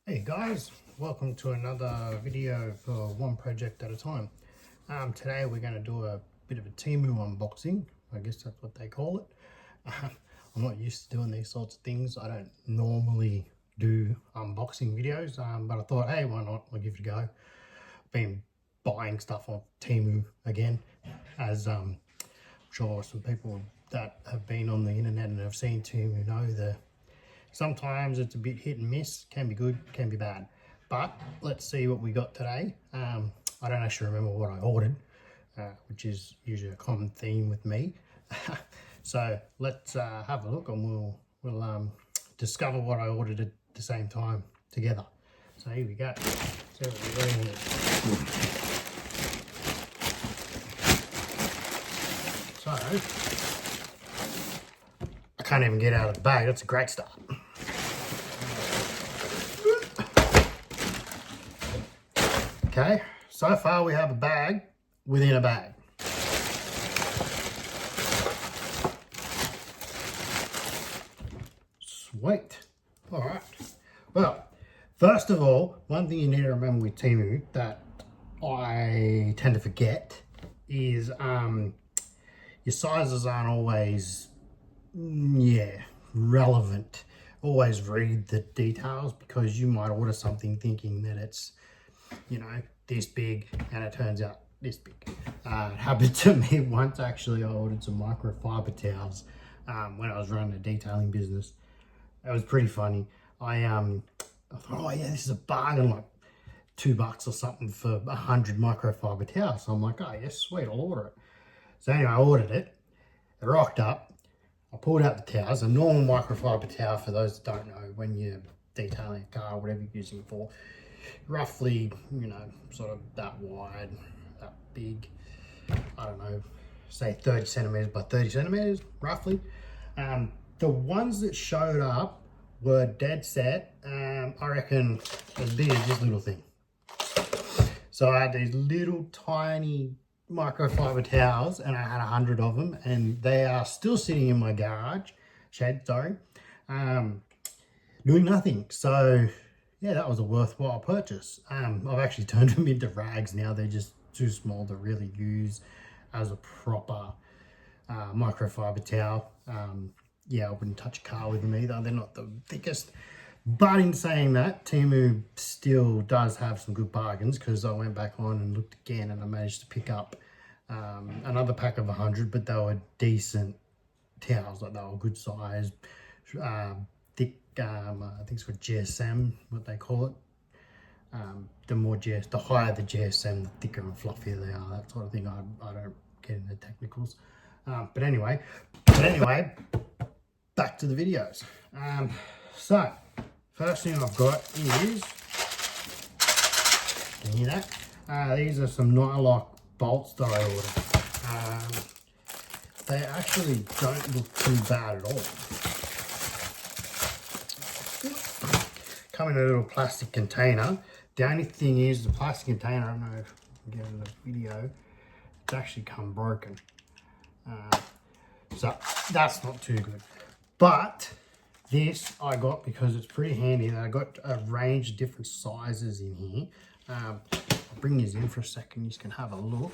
Hey guys, welcome to another video for one project at a time. Today we're going to do a bit of a Temu unboxing. I guess that's what they call it. I'm not used to doing these sorts of things. I don't normally do unboxing videos, but I thought, hey, why not? I'll give it a go. I've been buying stuff on Temu again, as I'm sure some people that have been on the internet and have seen Temu know sometimes it's a bit hit and miss, can be good, can be bad. But let's see what we got today. I don't actually remember what I ordered, which is usually a common theme with me. So let's have a look and we'll discover what I ordered at the same time together. So here we go. See what we're doing here. So I can't even get out of the bag. That's a great start. Okay, so far we have a bag within a bag. Sweet. All right. Well, first of all, one thing you need to remember with Temu that I tend to forget is your sizes aren't always, relevant. Always read the details, because you might order something thinking that it's, this big, and it turns out this big. It happened to me once. Actually, I ordered some microfiber towels when I was running a detailing business. It was pretty funny. I thought, oh yeah, this is a bargain, like $2 or something for 100 microfiber towels. So I'm like, oh yes, sweet, I'll order it. So anyway, I ordered it. It rocked up. I pulled out the towels. A normal microfiber towel, for those that don't know, when you're detailing a car, whatever you're using it for, roughly, sort of that wide, that big, I don't know, say 30 centimeters by 30 centimeters, roughly. The ones that showed up were dead set, I reckon as big as this little thing. So I had these little tiny microfiber towels, and I had 100 of them, and they are still sitting in my shed, doing nothing. So yeah, that was a worthwhile purchase. I've actually turned them into rags now. They're just too small to really use as a proper microfiber towel. Yeah, I wouldn't touch a car with them either. They're not the thickest. But in saying that, Temu still does have some good bargains, because I went back on and looked again, and I managed to pick up another pack of 100, but they were decent towels. Like, they were good size, thick, I think it's called GSM, what they call it. The higher the GSM, the thicker and fluffier they are, that sort of thing. I don't get into technicals. But anyway, back to the videos. So, first thing I've got is, can you hear that? These are some Nylock bolts that I ordered. They actually don't look too bad at all. Come in a little plastic container. The only thing is, the plastic container, I don't know if you can get in the video, it's actually come broken. So that's not too good. But this I got because it's pretty handy, and I got a range of different sizes in here. I'll bring these in for a second, you can have a look.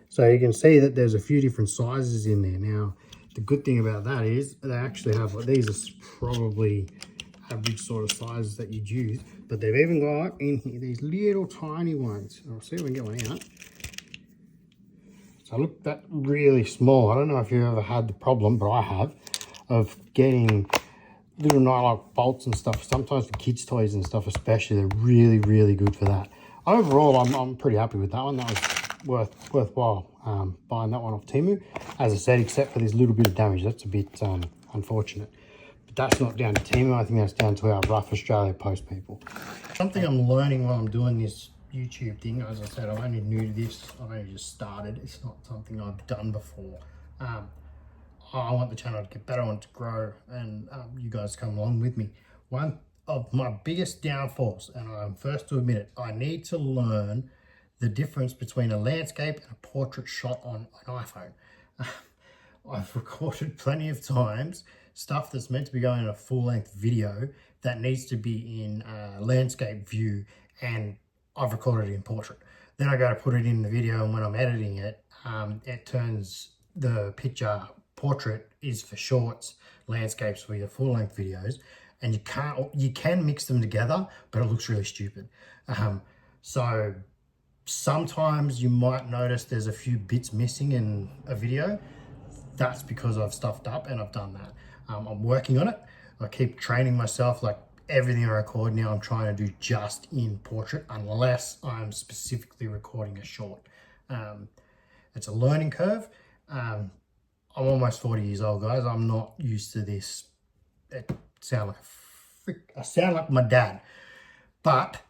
So you can see that there's a few different sizes in there. Now, the good thing about that is they actually have, like, these are probably average sort of sizes that you'd use, but they've even got in here these little tiny ones. I'll see if we can get one out. So look, that really small. I don't know if you've ever had the problem, but I have, of getting little Nylock bolts and stuff. Sometimes for kids' toys and stuff especially, they're really, really good for that. Overall, I'm pretty happy with that one. That was worthwhile buying that one off Temu. As I said, except for this little bit of damage. That's a bit unfortunate. But that's not down to Temu. I think that's down to our rough Australia Post people. Something I'm learning while I'm doing this YouTube thing, as I said, I'm only new to this. I've only just started. It's not something I've done before. I want the channel to get better, I want it to grow, and you guys come along with me. One of my biggest downfalls, and I'm first to admit it, I need to learn the difference between a landscape and a portrait shot on an iPhone. I've recorded plenty of times stuff that's meant to be going in a full-length video that needs to be in landscape view, and I've recorded it in portrait. Then I go to put it in the video, and when I'm editing it, it turns the picture portrait is for shorts, landscapes for your full-length videos, and you can mix them together, but it looks really stupid. So sometimes you might notice there's a few bits missing in a video. That's because I've stuffed up, and I've done that. I'm working on it. I keep training myself. Like everything I record now, I'm trying to do just in portrait, unless I'm specifically recording a short. It's a learning curve. I'm almost 40 years old, guys. I'm not used to this. I sound like my dad, but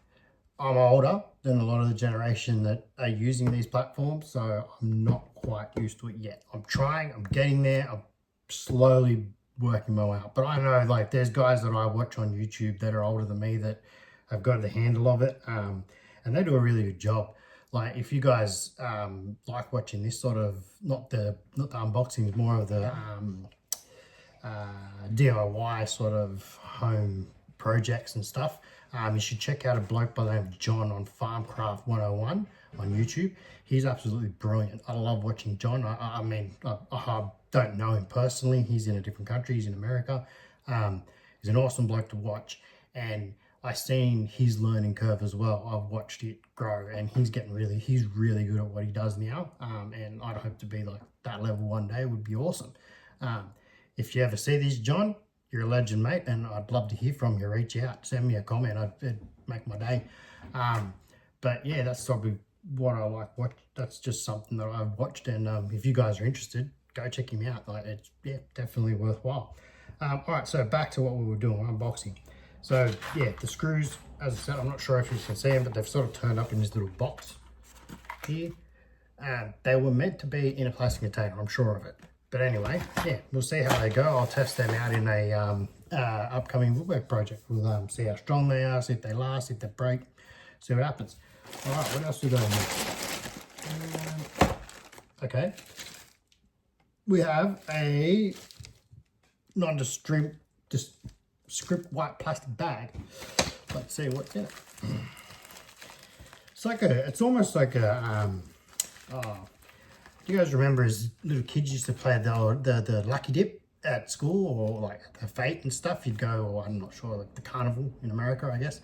I'm older than a lot of the generation that are using these platforms, so I'm not quite used to it yet. I'm trying, I'm getting there, I'm slowly working my way out. But I know, like, there's guys that I watch on YouTube that are older than me that have got the handle of it, and they do a really good job. Like, if you guys like watching this sort of, not the unboxings, more of the DIY sort of home projects and stuff, you should check out a bloke by the name of John on Farmcraft 101 on YouTube. He's absolutely brilliant. I love watching John. I mean, I don't know him personally. He's in a different country. He's in America. He's an awesome bloke to watch, and I've seen his learning curve as well. I've watched it grow, and he's really good at what he does now. And I'd hope to be like that level one day. Would be awesome. If you ever see this, John, you're a legend, mate, and I'd love to hear from you. Reach out, send me a comment. It'd make my day. But yeah, that's probably what I like. That's just something that I've watched, and if you guys are interested, go check him out. Like, it's definitely worthwhile. All right, so back to what we were doing, unboxing. So yeah, the screws, as I said, I'm not sure if you can see them, but they've sort of turned up in this little box here. They were meant to be in a plastic container, I'm sure of it. But anyway, yeah, we'll see how they go. I'll test them out in a upcoming woodwork project. We'll see how strong they are, see if they last, if they break, see what happens. All right, what else we got in here? Okay, we have a nondescript white plastic bag. Let's see what's in it. It's almost like a do you guys remember as little kids used to play the lucky dip at school, or like the fate and stuff? You'd go, or I'm not sure, like the carnival in America, I guess.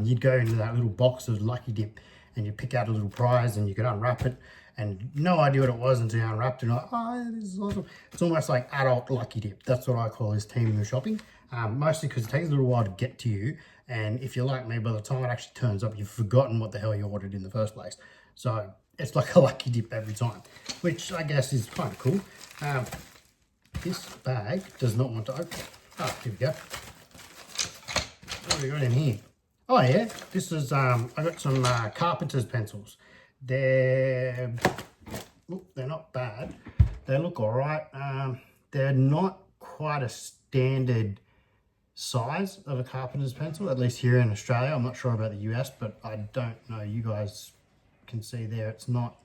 You'd go into that little box of lucky dip, and you'd pick out a little prize, and you could unwrap it, and no idea what it was until you unwrapped it. And like, oh, this is awesome. It's almost like adult lucky dip. That's what I call this Temu shopping. Mostly because it takes a little while to get to you, and if you're like me, by the time it actually turns up, you've forgotten what the hell you ordered in the first place. So it's like a lucky dip every time, which I guess is kind of cool. This bag does not want to open. Oh, here we go. What have we got in here? Oh yeah, this is, I got some carpenter's pencils. They're not bad. They look all right. They're not quite a standard size of a carpenter's pencil, at least here in Australia. I'm not sure about the US, but I don't know. You guys can see there, that's not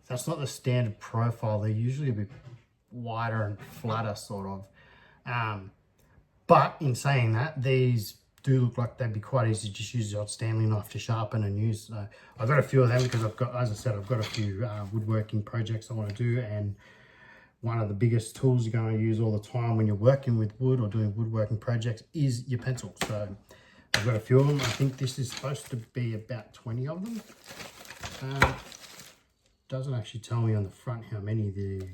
the standard profile. They're usually a bit wider and flatter, sort of. But in saying that, these do look like they'd be quite easy to just use the old Stanley knife to sharpen and use. So I've got a few of them because I've got, as I said, I've got a few woodworking projects I want to do, and one of the biggest tools you're going to use all the time when you're working with wood or doing woodworking projects is your pencil. So I've got a few of them. I think this is supposed to be about 20 of them. Doesn't actually tell me on the front how many there is.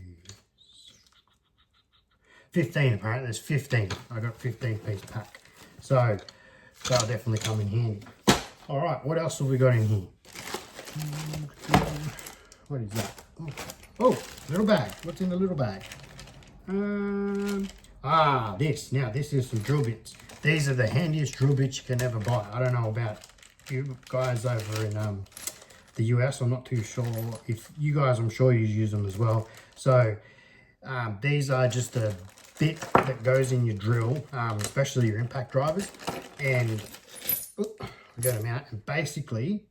15 apparently. There's 15. I got a 15-piece pack. So that'll definitely come in handy. All right, what else have we got in here? What is that? Oh, little bag. What's in the little bag? This. Now, this is some drill bits. These are the handiest drill bits you can ever buy. I don't know about you guys over in the US. I'm not too sure. If you guys, I'm sure you use them as well. So these are just a bit that goes in your drill, especially your impact drivers, and I got them out, and basically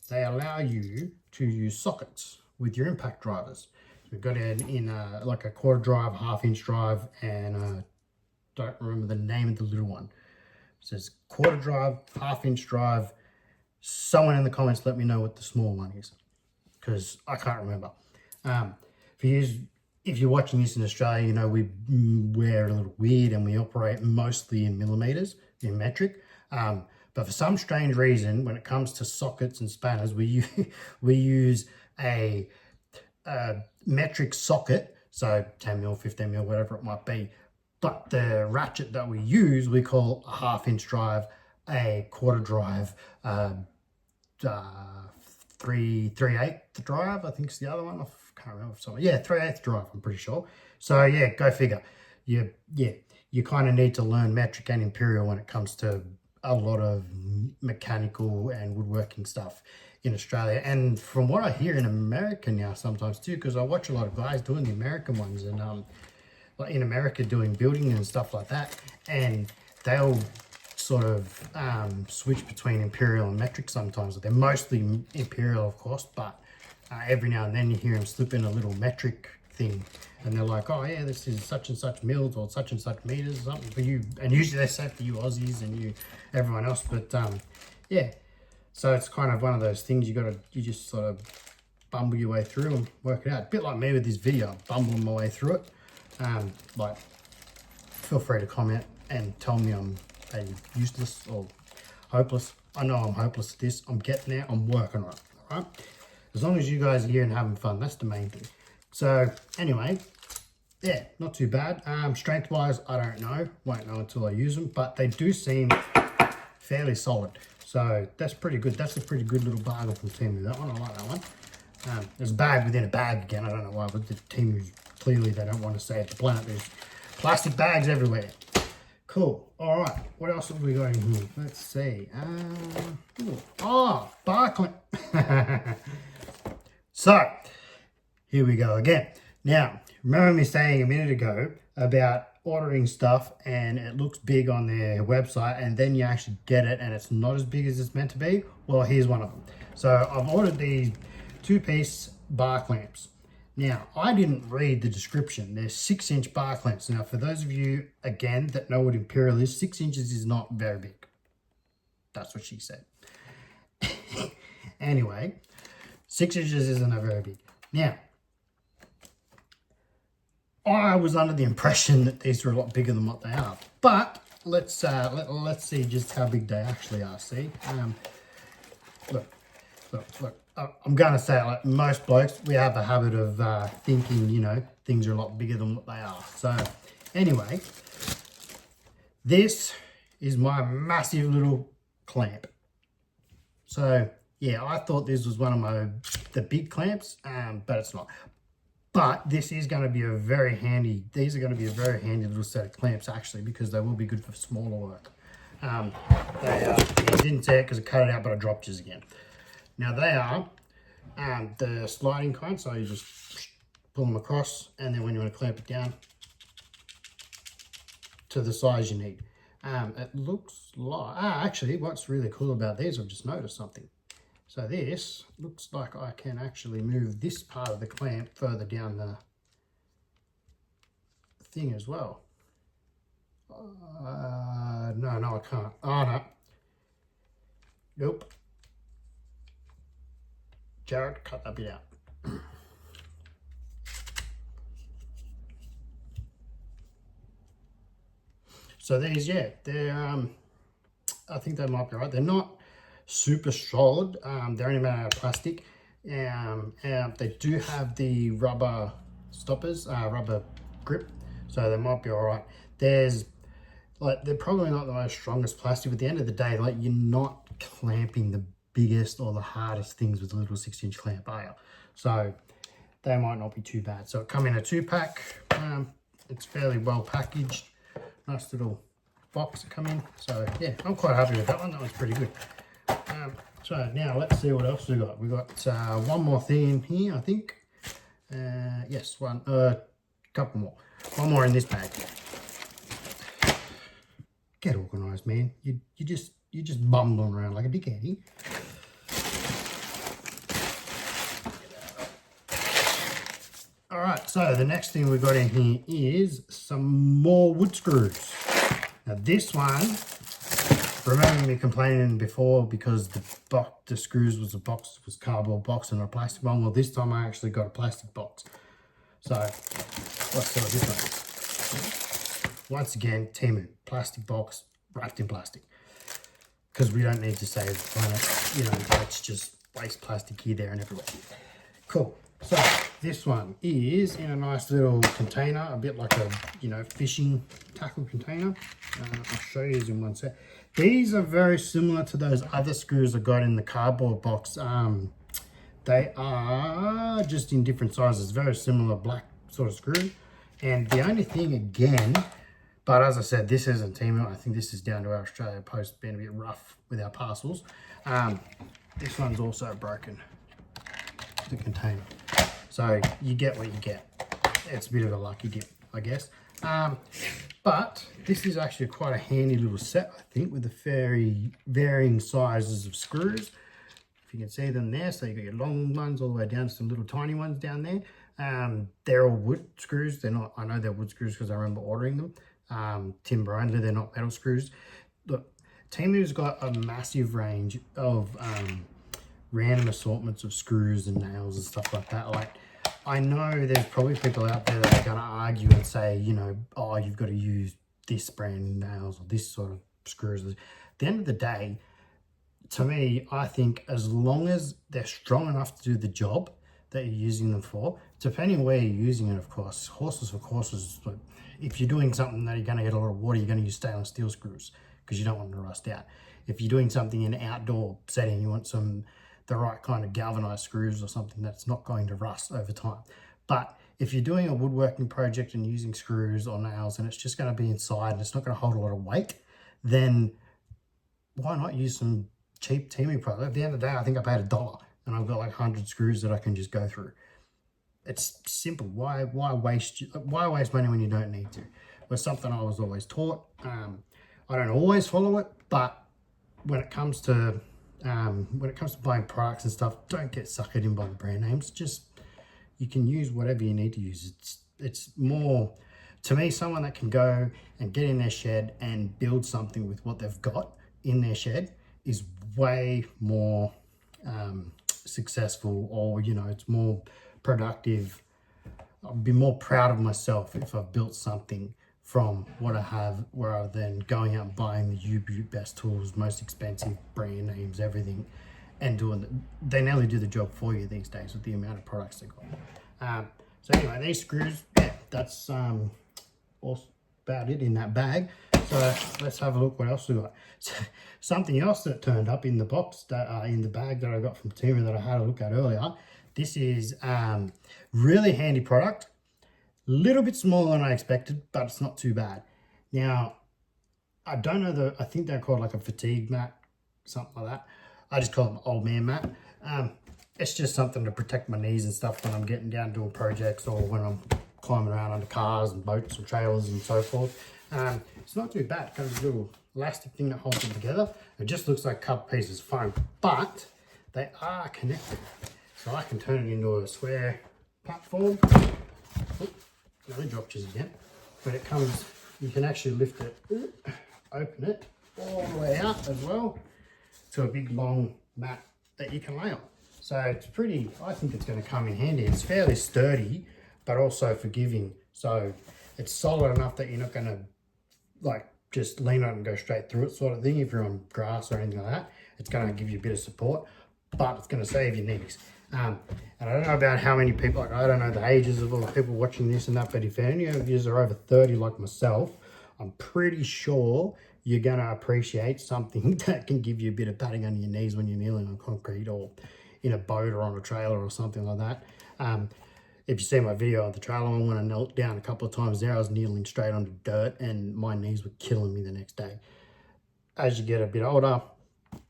they allow you to use sockets with your impact drivers. So we've got it in like a quarter drive, half-inch drive, and a don't remember the name of the little one. It says quarter drive, half-inch drive. Someone in the comments let me know what the small one is, because I can't remember. If you're watching this in Australia, you know we're a little weird and we operate mostly in millimeters, in metric. But for some strange reason, when it comes to sockets and spanners, we use a metric socket, so 10 mil, 15 mil, whatever it might be. But the ratchet that we use, we call a half-inch drive, a quarter drive, 3/8 drive, I think is the other one. I can't remember. Yeah, 3/8 drive, I'm pretty sure. So yeah, go figure. You kind of need to learn metric and imperial when it comes to a lot of mechanical and woodworking stuff in Australia, and from what I hear in America now sometimes too, because I watch a lot of guys doing the American ones, and like in America doing building and stuff like that, and they'll sort of switch between imperial and metric sometimes. They're mostly imperial, of course, but every now and then you hear them slip in a little metric thing, and they're like, oh yeah, this is such and such mils or such and such meters or something for you, and usually they say for you Aussies and you everyone else. But yeah, so it's kind of one of those things you just sort of bumble your way through and work it out. A bit like me with this video, I'm bumbling my way through it. Like, feel free to comment and tell me I'm useless or hopeless. I know I'm hopeless at this. I'm getting there, I'm working on it, all right? As long as you guys are here and having fun, that's the main thing. So anyway, yeah, not too bad. Strength wise, I don't know, won't know until I use them, but they do seem fairly solid, so that's pretty good. That's a pretty good little bargain from Temu. That one, I like that one. There's a bag within a bag again. I don't know why, but the Temu, clearly they don't want to say it to plant. There's plastic bags everywhere. Cool. All right, what else have we got in here? Let's see. Bar clamp. So here we go again. Now, remember me saying a minute ago about ordering stuff and it looks big on their website and then you actually get it and it's not as big as it's meant to be? Well, here's one of them. So I've ordered these 2-piece bar clamps. Now, I didn't read the description. They're 6-inch bar clamps. Now, for those of you, again, that know what imperial is, 6 inches is not very big. That's what she said. Anyway, 6 inches isn't a very big. Now, I was under the impression that these were a lot bigger than what they are, but let's see just how big they actually are. See, look. I'm gonna say, like most blokes, we have a habit of thinking, you know, things are a lot bigger than what they are. So, anyway, this is my massive little clamp. So, yeah, I thought this was one of the big clamps, but it's not. But this is going to be a very handy, these are going to be a very handy little set of clamps actually, because they will be good for smaller work. They didn't say it because I cut it out, but I dropped yours again. Now they are the sliding kind, so you just pull them across, and then when you want to clamp it down to the size you need. It looks like, actually what's really cool about these, I've just noticed something. So this looks like I can actually move this part of the clamp further down the thing as well. No, I can't. Oh, no. Nope. Jared, cut that bit out. So these, yeah, they're, I think they might be right. They're not super solid. They're only made out of plastic. They do have the rubber stoppers, rubber grip, so they might be all right. There's, like, they're probably not the most strongest plastic, but at the end of the day, like, you're not clamping the biggest or the hardest things with a little 6-inch clamp, are you? So they might not be too bad. So it come in a 2-pack. It's fairly well packaged. Nice little box to come in. So yeah, I'm quite happy with that one. That was pretty good. So now let's see what else we got. We got one more thing in here, I think. Yes, couple more. One more in this bag. Get organised, man. You just bumbling around like a dickhead. All right, so the next thing we got in here is some more wood screws. Now this one, remember me complaining before because the screws was cardboard box and not a plastic one. Well, this time I actually got a plastic box. So let's see what this one. Once again, Temu, plastic box wrapped in plastic. Because we don't need to save the planet, you know, let's just waste plastic here, there and everywhere. Cool. So this one is in a nice little container, a bit like a, you know, fishing tackle container. I'll show you in one sec. These are very similar to those other screws I got in the cardboard box. They are just in different sizes, very similar black sort of screw. And the only thing again, but as I said, this isn't Temu. I think this is down to our Australia Post being a bit rough with our parcels. This one's also broken, the container. So you get what you get. It's a bit of a lucky dip, I guess. But this is actually quite a handy little set, I think, with the varying sizes of screws. If you can see them there, so you've got your long ones all the way down to some little tiny ones down there. They're all wood screws. They're not, I know they're wood screws because I remember ordering them. Timber only, they're not metal screws. Look, Temu's got a massive range of random assortments of screws and nails and stuff like that. Like, I know there's probably people out there that are going to argue and say, you know, oh, you've got to use this brand nails or this sort of screws. At the end of the day, to me, I think as long as they're strong enough to do the job that you're using them for, depending where you're using it, of course, horses for courses, but if you're doing something that you're going to get a lot of water, you're going to use stainless steel screws because you don't want them to rust out. If you're doing something in an outdoor setting, you want the right kind of galvanized screws or something that's not going to rust over time. But if you're doing a woodworking project and using screws or nails and it's just going to be inside and it's not going to hold a lot of weight, then why not use some cheap Temu product? At the end of the day, I think I paid $1 and I've got like 100 screws that I can just go through. It's simple. Why waste money when you don't need to? It was something I was always taught. I don't always follow it, but when it comes to buying products and stuff, don't get suckered in by the brand names. Just, you can use whatever you need to use. It's more, to me, someone that can go and get in their shed and build something with what they've got in their shed is way more successful, or, you know, it's more productive. I'll be more proud of myself if I've built something from what I have, rather than going out and buying the U-Boot best tools, most expensive brand names, everything, and they nearly do the job for you these days with the amount of products they got. So anyway, these screws, yeah, that's all about it in that bag. So let's have a look what else we got. So, something else that turned up in the box, in the bag that I got from Temu that I had a look at earlier. This is really handy product. Little bit smaller than I expected, but it's not too bad. Now, I don't know I think they're called like a fatigue mat, something like that. I just call them old man mat. It's just something to protect my knees and stuff when I'm getting down doing projects or when I'm climbing around under cars and boats and trailers and so forth. It's not too bad. It comes with a little elastic thing that holds them together. It just looks like a couple pieces of foam, but they are connected. So I can turn it into a square platform. Another drop just again. When it comes, you can actually lift it, open it all the way out as well to a big long mat that you can lay on. So it's pretty, I think it's going to come in handy. It's fairly sturdy, but also forgiving. So it's solid enough that you're not going to like just lean on it and go straight through it sort of thing. If you're on grass or anything like that, it's going to give you a bit of support, but it's going to save your knees. And I don't know about how many people, like I don't know the ages of all the people watching this and that, but if any of you are over 30 like myself, I'm pretty sure you're going to appreciate something that can give you a bit of padding on your knees when you're kneeling on concrete or in a boat or on a trailer or something like that. If you see my video of the trailer one, when I knelt down a couple of times there, I was kneeling straight onto dirt and my knees were killing me the next day. As you get a bit older,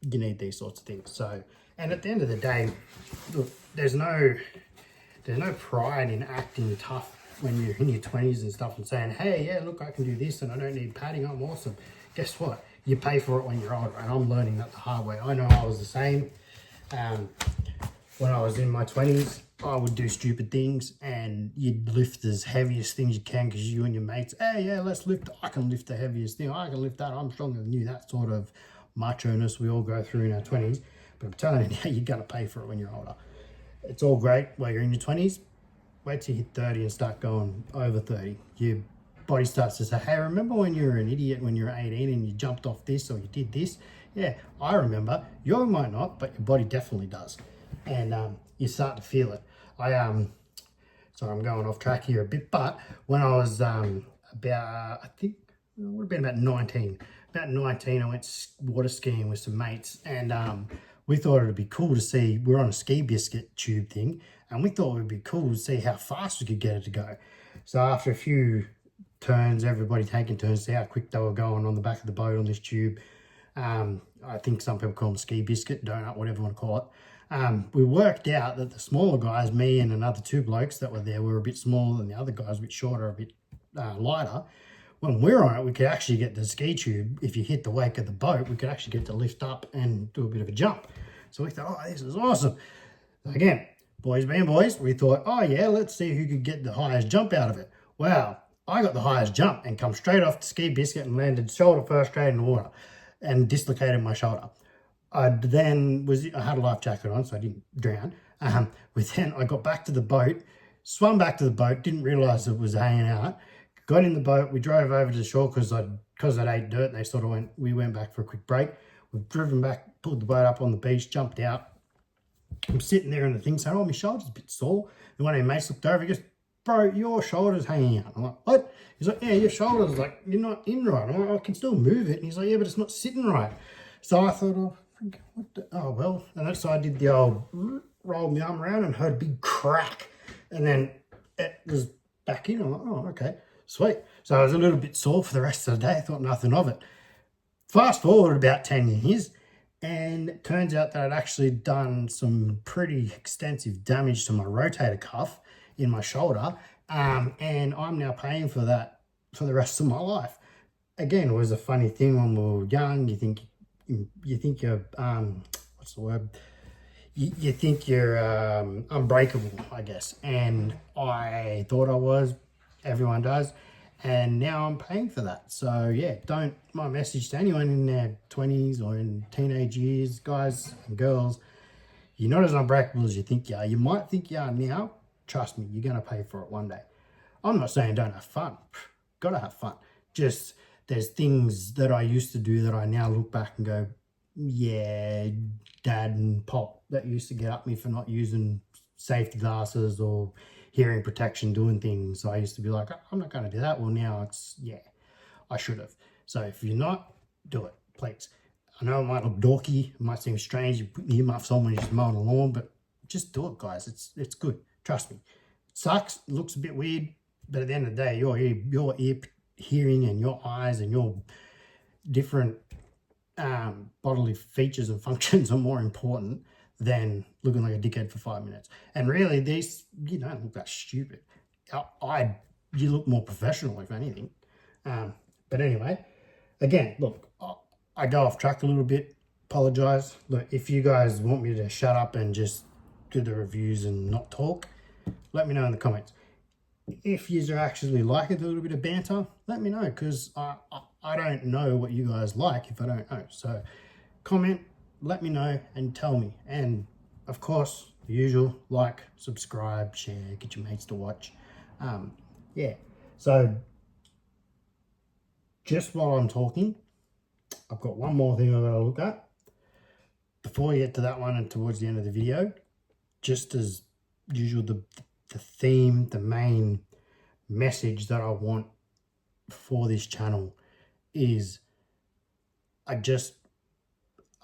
you need these sorts of things. So, and at the end of the day, look, there's no pride in acting tough when you're in your 20s and stuff and saying, hey, yeah, look, I can do this and I don't need padding, I'm awesome. Guess what? You pay for it when you're older, and I'm learning that the hard way. I know I was the same. When I was in my 20s, I would do stupid things and you'd lift as heaviest things you can because you and your mates, hey, yeah, let's lift. I can lift the heaviest thing. I can lift that. I'm stronger than you. That sort of macho-ness we all go through in our 20s. But I'm telling you now, you're going to pay for it when you're older. It's all great while you're in your 20s. Wait till you hit 30 and start going over 30. Your body starts to say, hey, remember when you were an idiot when you were 18 and you jumped off this or you did this? Yeah, I remember. You might not, but your body definitely does. And you start to feel it. Sorry, I'm going off track here a bit, but when I was about, I think, it would have been about 19. About 19, I went water skiing with some mates, and we thought it would be cool to see, we're on a ski biscuit tube thing, and we thought it would be cool to see how fast we could get it to go. So after a few turns, everybody taking turns, see how quick they were going on the back of the boat on this tube. I think some people call them ski biscuit, donut, whatever you want to call it. We worked out that the smaller guys, me and another two blokes that were there, were a bit smaller than the other guys, a bit shorter, a bit lighter. When we're on it, we could actually get the ski tube, if you hit the wake of the boat, we could actually get to lift up and do a bit of a jump. So we thought, oh, this is awesome. Again, boys being boys, we thought, oh yeah, let's see who could get the highest jump out of it. Wow, I got the highest jump and come straight off the ski biscuit and landed shoulder first straight in the water and dislocated my shoulder. I had a life jacket on, so I didn't drown. Then I got back to the boat, swam back to the boat, didn't realise it was hanging out. Got in the boat, we drove over to the shore because I'd ate dirt, and we went back for a quick break. We've driven back, pulled the boat up on the beach, jumped out. I'm sitting there and the thing saying, oh, my shoulder's a bit sore. And one of my mates looked over, he goes, bro, your shoulder's hanging out. I'm like, what? He's like, yeah, your shoulder's like, you're not in right. I'm like, I can still move it. And he's like, yeah, but it's not sitting right. So I thought, oh well. And that's so I did the old roll my arm around and heard a big crack. And then it was back in. I'm like, oh, okay, sweet. So I was a little bit sore for the rest of the day. I thought nothing of it. Fast forward about 10 years. And it turns out that I'd actually done some pretty extensive damage to my rotator cuff in my shoulder. And I'm now paying for that for the rest of my life. Again, it was a funny thing when we were young. You think you're, what's the word? You think you're unbreakable, I guess. And I thought I was, everyone does. And now I'm paying for that. So yeah, my message to anyone in their 20s or in teenage years, guys and girls, you're not as unbreakable as you think you are. You might think you are now. Trust me, you're going to pay for it one day. I'm not saying don't have fun. Gotta have fun. Just there's things that I used to do that I now look back and go, yeah, Dad and Pop that used to get at me for not using safety glasses or hearing protection, doing things. So I used to be like, I'm not going to do that. Well, now it's, yeah, I should have. So if you're not, do it, please. I know it might look dorky, it might seem strange, you put the earmuffs on when you're just mowing the lawn, but just do it, guys. It's good. Trust me. It sucks, it looks a bit weird, but at the end of the day, your ear hearing and your eyes and your different bodily features and functions are more important than looking like a dickhead for 5 minutes. And really, you don't look that stupid. You look more professional, if anything. But anyway, again, look, I go off track a little bit. Apologize. Look, if you guys want me to shut up and just do the reviews and not talk, let me know in the comments. If you actually like it, a little bit of banter, let me know, because I don't know what you guys like if I don't know. So comment, let me know and tell me. And of course, the usual, like, subscribe, share, get your mates to watch. Yeah, so just while I'm talking, I've got one more thing I've got to look at before we get to that one and towards the end of the video. Just as usual, the theme, the main message that I want for this channel is I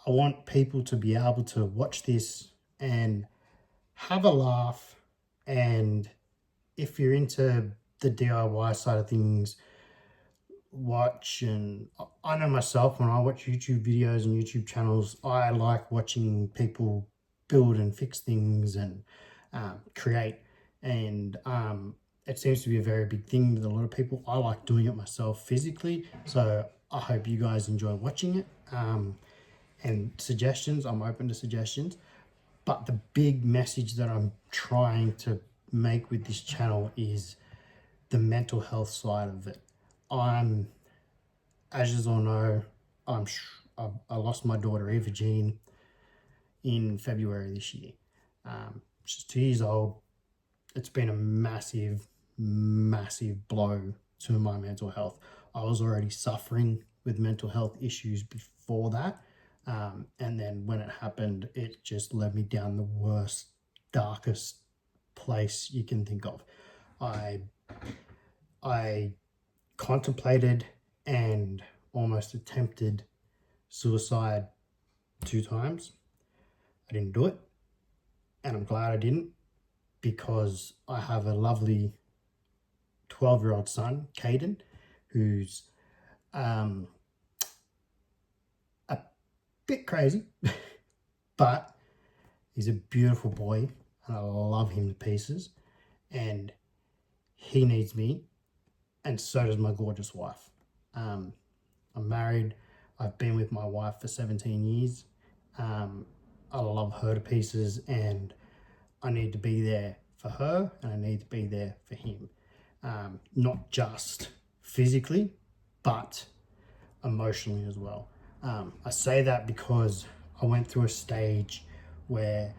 want people to be able to watch this and have a laugh. And if you're into the DIY side of things, watch. And I know myself, when I watch YouTube videos and YouTube channels, I like watching people build and fix things and create. And it seems to be a very big thing with a lot of people. I like doing it myself physically, so I hope you guys enjoy watching it. And suggestions, I'm open to suggestions. But the big message that I'm trying to make with this channel is the mental health side of it. As you all know, I lost my daughter Eva Jean in February this year. She's 2 years old. It's been a massive, massive blow to my mental health. I was already suffering with mental health issues before that. And then when it happened, it just led me down the worst, darkest place you can think of. I contemplated and almost attempted suicide 2 times. I didn't do it, and I'm glad I didn't, because I have a lovely 12-year-old son, Caden, who's a bit crazy, but he's a beautiful boy and I love him to pieces, and he needs me, and so does my gorgeous wife. I'm married. I've been with my wife for 17 years. I love her to pieces, and I need to be there for her and I need to be there for him. Not just physically, but emotionally as well. I say that because I went through a stage where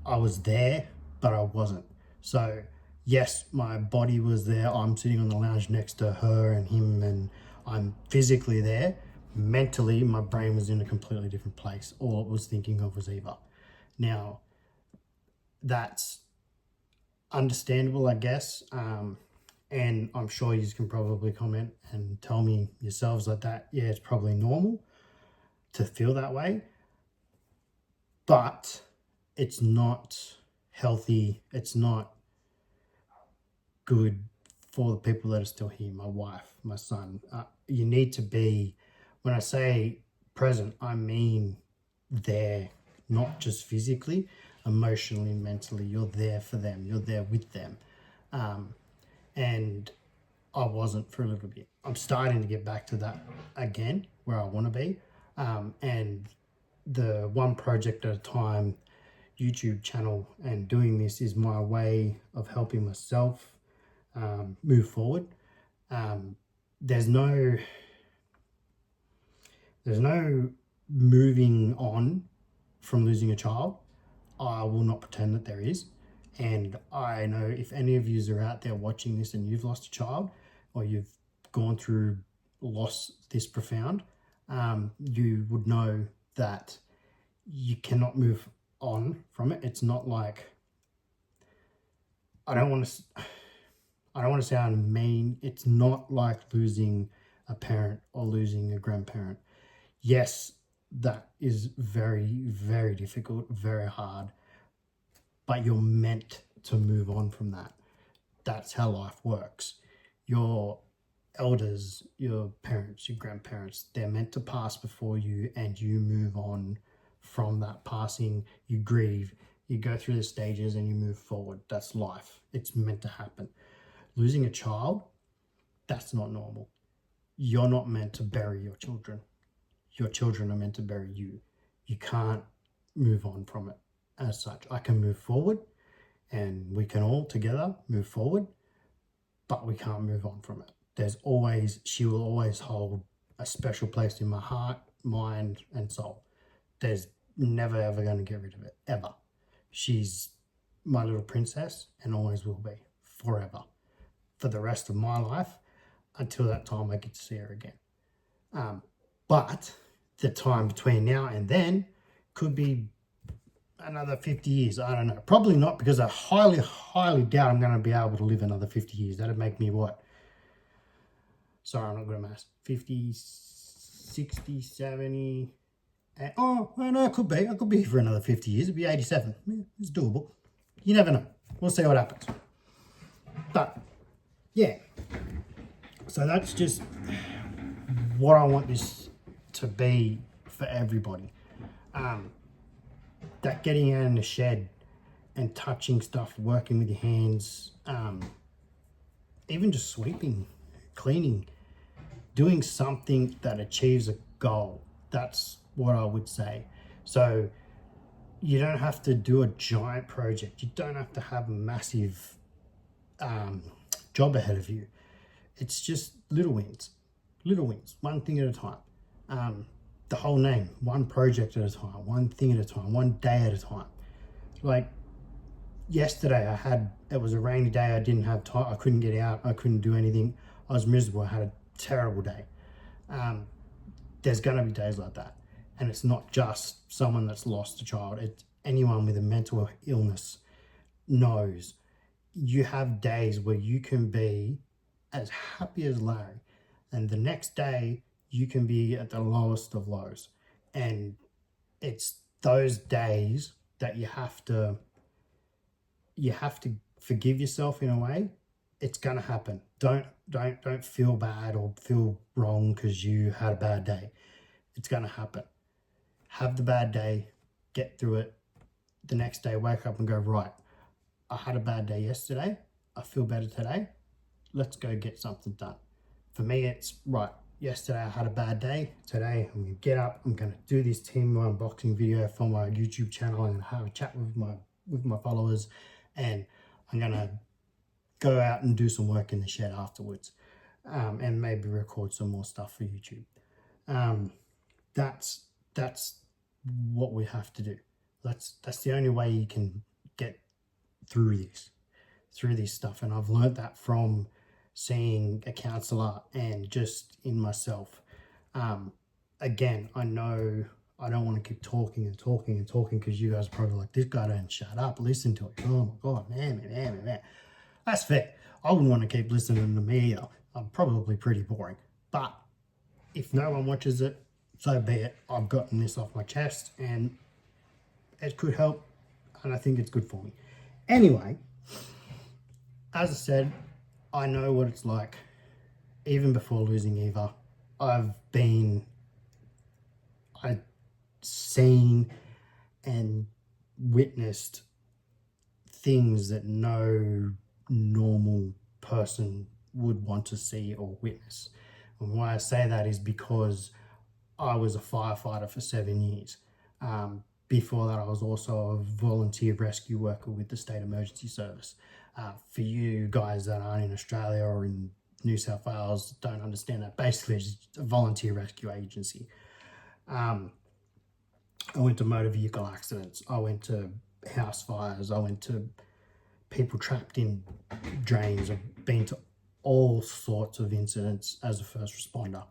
I was there, but I wasn't. So yes, my body was there. I'm sitting on the lounge next to her and him, and I'm physically there. Mentally, my brain was in a completely different place. All it was thinking of was Eva. Now, that's understandable, I guess. And I'm sure you can probably comment and tell me yourselves like that. Yeah, it's probably normal to feel that way, but it's not healthy. It's not good for the people that are still here, my wife, my son. You need to be, when I say present, I mean there, not just physically, emotionally, mentally. You're there for them. You're there with them. And I wasn't for a little bit. I'm starting to get back to that again, where I want to be. And the one project at a time YouTube channel and doing this is my way of helping myself move forward. There's no moving on from losing a child. I will not pretend that there is. And I know if any of you are out there watching this and you've lost a child, or you've gone through loss this profound, you would know that you cannot move on from it. It's not like, I don't want to sound mean. It's not like losing a parent or losing a grandparent. Yes, that is very, very difficult, very hard, but you're meant to move on from that. That's how life works. Your elders, your parents, your grandparents, they're meant to pass before you, and you move on from that passing. You grieve, you go through the stages, and you move forward. That's life. It's meant to happen. Losing a child, that's not normal. You're not meant to bury your children. Your children are meant to bury you. You can't move on from it as such. I can move forward, and we can all together move forward, but we can't move on from it. She will always hold a special place in my heart, mind, and soul. There's never ever going to get rid of it, ever. She's my little princess and always will be, forever, for the rest of my life, until that time I get to see her again. But the time between now and then could be another 50 years. I don't know. Probably not, because I highly, highly doubt I'm going to be able to live another 50 years. That'd make me what? Sorry, I'm not good at maths. 50, 60, 70. Oh, no, it could be. I could be here for another 50 years. It'd be 87. Yeah, it's doable. You never know. We'll see what happens. But, yeah. So that's just what I want this to be for everybody. That getting out in the shed and touching stuff, working with your hands, even just sweeping, cleaning, doing something that achieves a goal. That's what I would say. So you don't have to do a giant project. You don't have to have a massive job ahead of you. It's just little wins, one thing at a time. The whole name, one project at a time, one thing at a time, one day at a time. Like yesterday, it was a rainy day. I didn't have time. I couldn't get out. I couldn't do anything. I was miserable. I had a terrible day. There's going to be days like that. And it's not just someone that's lost a child. It's anyone with a mental illness knows you have days where you can be as happy as Larry, and the next day you can be at the lowest of lows. And it's those days that you have to forgive yourself in a way. It's gonna happen. Don't feel bad or feel wrong because you had a bad day. It's gonna happen. Have the bad day, get through it. The next day, wake up and go, right, I had a bad day yesterday. I feel better today. Let's go get something done. For me, it's right. Yesterday I had a bad day. Today I'm gonna get up. I'm gonna do this Temu unboxing video for my YouTube channel. I'm gonna have a chat with my followers, and I'm gonna go out and do some work in the shed afterwards, and maybe record some more stuff for YouTube. That's what we have to do. That's the only way you can get through this stuff. And I've learned that from seeing a counselor and just in myself. Again, I know I don't want to keep talking because you guys are probably like, this guy don't shut up, listen to it. Oh my God, man. That's fair. I wouldn't want to keep listening to me either. I'm probably pretty boring. But if no one watches it, so be it. I've gotten this off my chest and it could help, and I think it's good for me. Anyway, as I said, I know what it's like. Even before losing Eva, I've seen and witnessed things that no normal person would want to see or witness. And why I say that is because I was a firefighter for 7 years. Before that, I was also a volunteer rescue worker with the State Emergency Service. For you guys that aren't in Australia or in New South Wales, don't understand that. Basically, it's a volunteer rescue agency. I went to motor vehicle accidents. I went to house fires. I went to people trapped in drains. I've been to all sorts of incidents as a first responder.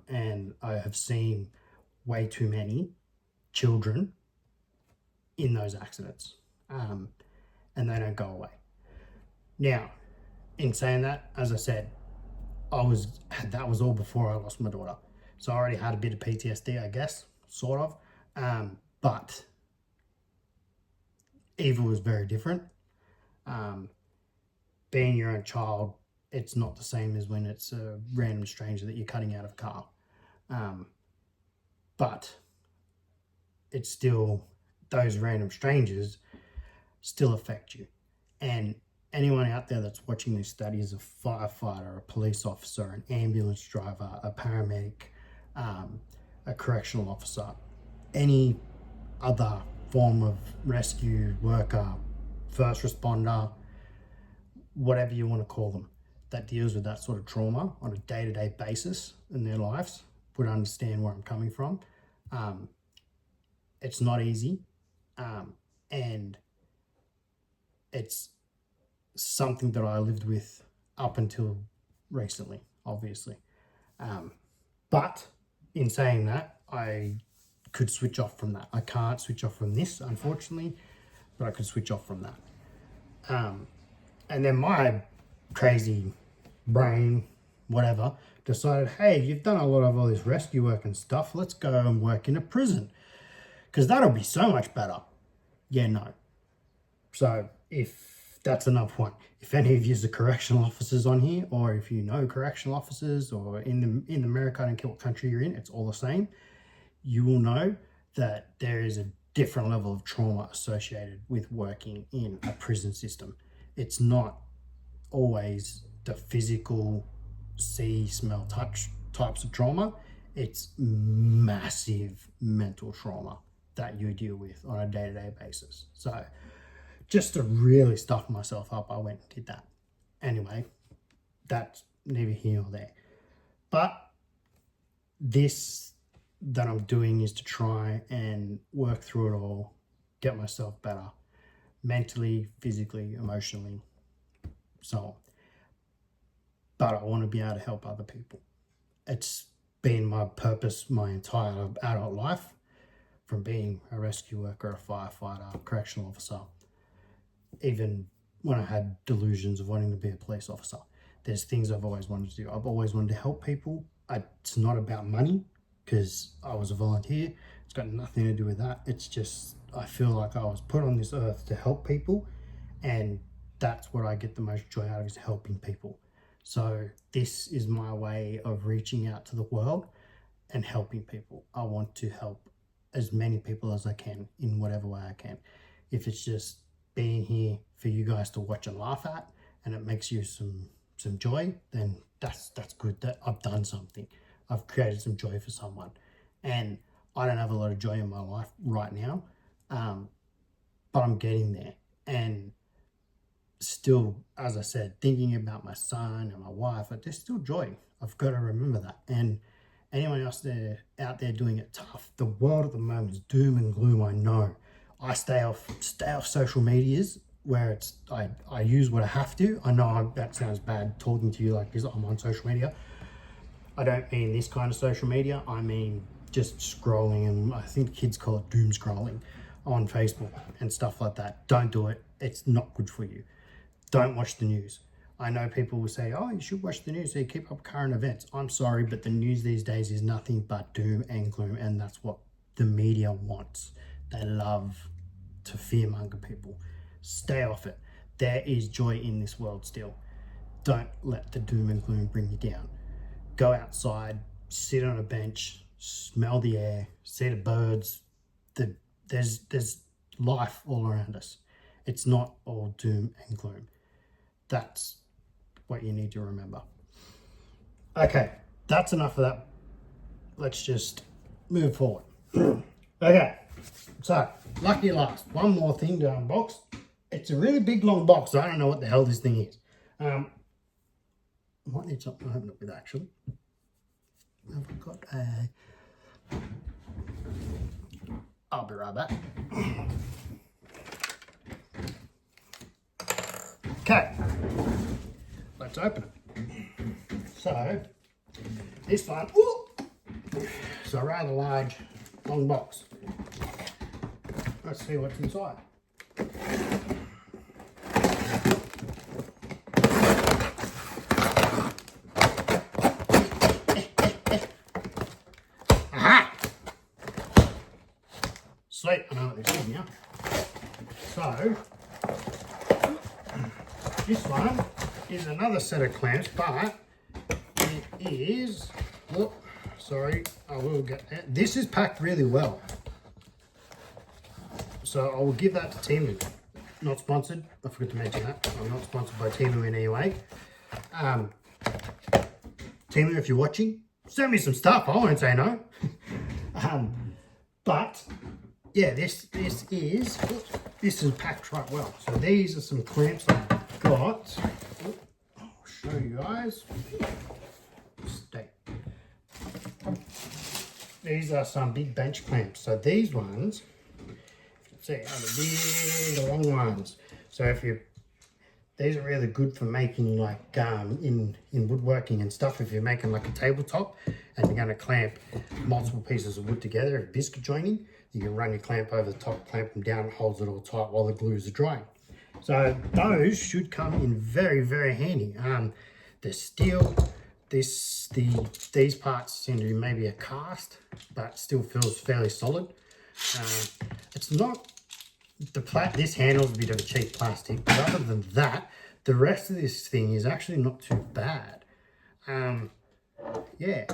And I have seen way too many children in those accidents, and they don't go away. Now, in saying that, as I said, that was all before I lost my daughter, so I already had a bit of PTSD, I guess, sort of. But Eva was very different. Being your own child, it's not the same as when it's a random stranger that you're cutting out of a car. But it's still, those random strangers still affect you. And anyone out there that's watching this that is a firefighter, a police officer, an ambulance driver, a paramedic, a correctional officer, any other form of rescue worker, first responder, whatever you want to call them, that deals with that sort of trauma on a day-to-day basis in their lives would understand where I'm coming from. It's not easy, and it's something that I lived with up until recently, obviously. But in saying that, I could switch off from that. I can't switch off from this, unfortunately, but I could switch off from that. And then my crazy brain, whatever, decided, hey, you've done a lot of all this rescue work and stuff, let's go and work in a prison, because that'll be so much better. Yeah, no. So if that's another one, if any of you are correctional officers on here, or if you know correctional officers, or in America, I don't care what country you're in, it's all the same, you will know that there is a different level of trauma associated with working in a prison system. It's not always the physical see, smell, touch types of trauma. It's massive mental trauma that you deal with on a day-to-day basis. So just to really stuff myself up, I went and did that. Anyway, that's neither here nor there. But this that I'm doing is to try and work through it all, get myself better, mentally, physically, emotionally, so on. But I want to be able to help other people. It's been my purpose my entire adult life, from being a rescue worker, a firefighter, a correctional officer, even when I had delusions of wanting to be a police officer. There's things I've always wanted to do. I've always wanted to help people. It's not about money, because I was a volunteer. It's got nothing to do with that. It's just, I feel like I was put on this earth to help people, and that's what I get the most joy out of, is helping people. So this is my way of reaching out to the world and helping people. I want to help as many people as I can in whatever way I can. If it's just being here for you guys to watch and laugh at, and it makes you some joy, then that's good. That I've done something. I've created some joy for someone. And I don't have a lot of joy in my life right now, but I'm getting there. And still, as I said, thinking about my son and my wife, there's still joy. I've got to remember that. And anyone else out there doing it tough, the world at the moment is doom and gloom. I know. I stay off social medias where it's I use what I have to. I know that sounds bad talking to you like this. I'm on social media. I don't mean this kind of social media. I mean just scrolling, and I think kids call it doom scrolling on Facebook and stuff like that. Don't do it. It's not good for you. Don't watch the news. I know people will say, oh, you should watch the news so you keep up current events. I'm sorry, but the news these days is nothing but doom and gloom, and that's what the media wants. They love to fearmonger people. Stay off it. There is joy in this world still. Don't let the doom and gloom bring you down. Go outside, sit on a bench, smell the air, see the birds. There's life all around us. It's not all doom and gloom. That's what you need to remember. Okay, that's enough of that. Let's just move forward. Okay, so lucky last, one more thing to unbox. It's a really big long box, so I don't know what the hell this thing is. I might need something to open it with, actually. I've got a... I'll be right back. Okay, let's open it. So, this one, it's a rather large, long box. Let's see what's inside. Aha! Sweet, I know what this is now. So, this one is another set of clamps, but it is, oh, sorry, I will get that. This is packed really well. So I will give that to Temu. Not sponsored, I forgot to mention that. I'm not sponsored by Temu in any way. Temu, if you're watching, send me some stuff, I won't say no. But yeah, this is packed right well. So these are some clamps I've got. I'll show you guys. Stay. These are some big bench clamps. So these ones, see, are the big long ones. So if you, these are really good for making like in woodworking and stuff. If you're making like a tabletop and you're going to clamp multiple pieces of wood together, if biscuit joining, you can run your clamp over the top, clamp them down, it holds it all tight while the glues are drying. So those should come in very, very handy. The steel, these parts seem to be maybe a cast, but still feels fairly solid. It's not this handle's a bit of a cheap plastic, but other than that, the rest of this thing is actually not too bad. Yeah,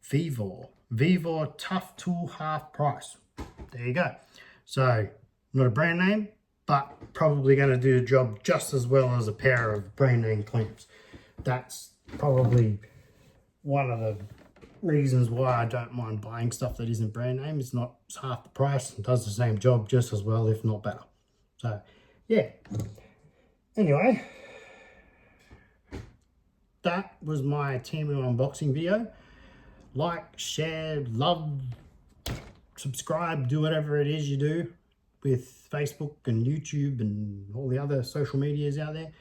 Vivor Tough Tool half price. There you go. So not a brand name, but probably going to do the job just as well as a pair of brand name clamps. That's probably one of the reasons why I don't mind buying stuff that isn't brand name. It's not, it's half the price and does the same job just as well, if not better. So yeah, anyway, that was my Temu unboxing video. Like, share, love, subscribe, do whatever it is you do with Facebook and YouTube and all the other social medias out there.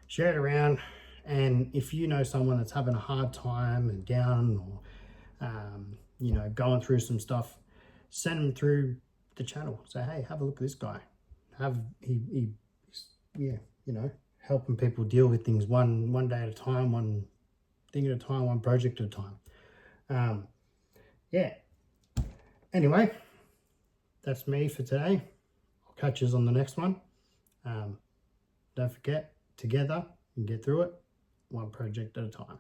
Share it around, and if you know someone that's having a hard time and down, or you know, going through some stuff, send them through the channel. Say, hey, have a look at this guy. Yeah, you know, helping people deal with things one day at a time, one thing at a time, one project at a time. Yeah. Anyway, that's me for today. I'll catch you on the next one. Don't forget, together you can get through it, one project at a time.